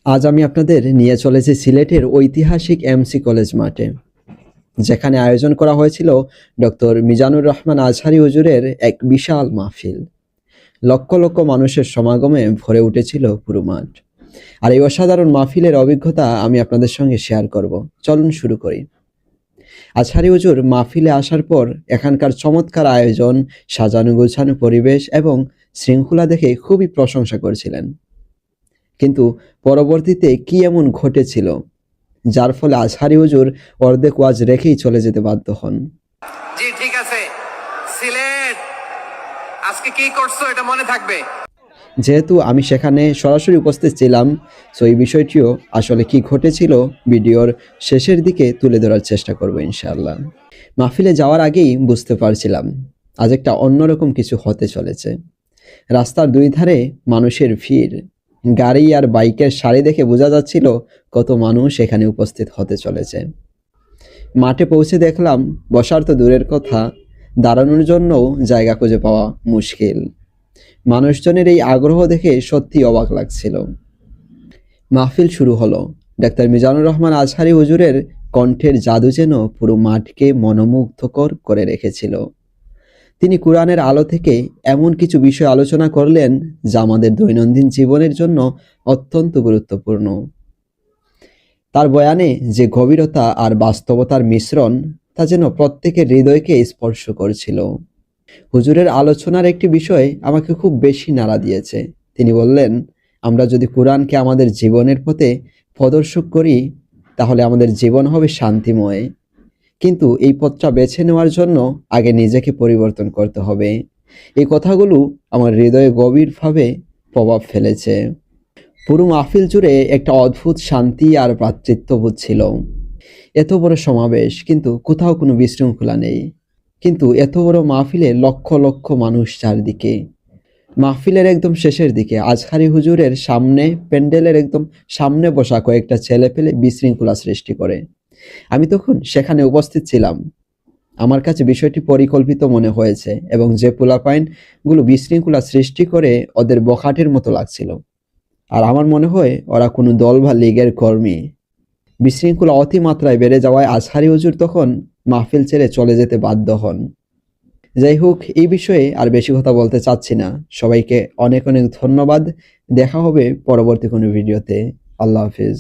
আজ আমি আপনাদের নিয়ে চলেছি সিলেটের ঐতিহাসিক এমসি কলেজ মাঠে, যেখানে আয়োজন করা হয়েছিল ডক্টর মিজানুর রহমান আজহারি হুজুরের এক বিশাল মাহফিল। লক্ষ লক্ষ মানুষের সমাগমে ভরে উঠেছিল পুরো মাঠ। আর এই অসাধারণ মাহফিলের অভিজ্ঞতা আমি আপনাদের সঙ্গে শেয়ার করব। চলুন শুরু করি। আজহারি হুজুর মাহফিলে আসার পর এখানকার চমৎকার আয়োজন, সাজানো গোছানো পরিবেশ এবং শৃঙ্খলা দেখে খুবই প্রশংসা করছিলেন। কিন্তু পরবর্তীতে কি এমন ঘটেছিল যার ফলে আজহারি হুজুর অর্ধেক ওয়াজ রেখেই চলে যেতে বাধ্য হন? জি ঠিক আছে, সিলেট আজকে কি করছো এটা মনে থাকবে। যেহেতু আমি সেখানে সরাসরি উপস্থিত ছিলাম, সো এই বিষয়টিও আসলে কি ঘটেছিল ভিডিওর শেষের দিকে তুলে ধরার চেষ্টা করবো ইনশাআল্লাহ। মাহফিলে যাওয়ার আগেই বুঝতে পারছিলাম আজ একটা অন্যরকম কিছু হতে চলেছে। রাস্তার দুই ধারে মানুষের ভিড়, গাড়ি আর বাইকের সারি দেখে বোঝা যাচ্ছিল কত মানুষ এখানে উপস্থিত হতে চলেছে। মাঠে পৌঁছে দেখলাম বসার তো দূরের কথা, দাঁড়ানোর জন্যও জায়গা খুঁজে পাওয়া মুশকিল। মানুষজনের এই আগ্রহ দেখে সত্যি অবাক লাগছিল। মাহফিল শুরু হলো। ডাক্তার মিজানুর রহমান আজহারি হুজুরের কণ্ঠের জাদু যেন পুরো মাঠকে মনোমুগ্ধকর করে রেখেছিল। তিনি কুরআনের আলো থেকে এমন কিছু বিষয় আলোচনা করলেন যা আমাদের দৈনন্দিন জীবনের জন্য অত্যন্ত গুরুত্বপূর্ণ। তার বয়ানে যে গভীরতা আর বাস্তবতার মিশ্রণ, তা যেন প্রত্যেকের হৃদয়কে স্পর্শ করছিল। হুজুরের আলোচনার একটি বিষয় আমাকে খুব বেশি নাড়া দিয়েছে। তিনি বললেন, আমরা যদি কোরআনকে আমাদের জীবনের পথে প্রদর্শক করি তাহলে আমাদের জীবন হবে শান্তিময়। কিন্তু এই পথটা বেছে নেওয়ার জন্য আগে নিজেকে পরিবর্তন করতে হবে। এই কথাগুলো আমার হৃদয়ে গভীরভাবে প্রভাব ফেলেছে। পুরো মাহফিল জুড়ে একটা অদ্ভুত শান্তি আর ভ্রাতৃত্ববোধ ছিল। এত বড় সমাবেশ কিন্তু কোথাও কোনো বিশৃঙ্খলা নেই। কিন্তু এত বড় মাহফিলে লক্ষ লক্ষ মানুষ চারদিকে। মাহফিলের একদম শেষের দিকে আজহারি হুজুরের সামনে, প্যান্ডেলের একদম সামনে বসা কয়েকটা ছেলে পেলে বিশৃঙ্খলা সৃষ্টি করে। আমি তখন সেখানে উপস্থিত ছিলাম। আমার কাছে বিষয়টি পরিকল্পিত মনে হয়েছে এবং যে পোলাপাইনগুলো বিশৃঙ্খলা সৃষ্টি করে ওদের বখাটের মতো লাগছিল। আর আমার মনে হয় ওরা কোনো দল বা লীগের কর্মী। বিশৃঙ্খলা অতিমাত্রায় বেড়ে যাওয়ায় আজহারি হুজুর তখন মাহফিল ছেড়ে চলে যেতে বাধ্য হন। যাই হোক, এই বিষয়ে আর বেশি কথা বলতে চাচ্ছি না। সবাইকে অনেক অনেক ধন্যবাদ। দেখা হবে পরবর্তী কোনো ভিডিওতে। আল্লাহ হাফিজ।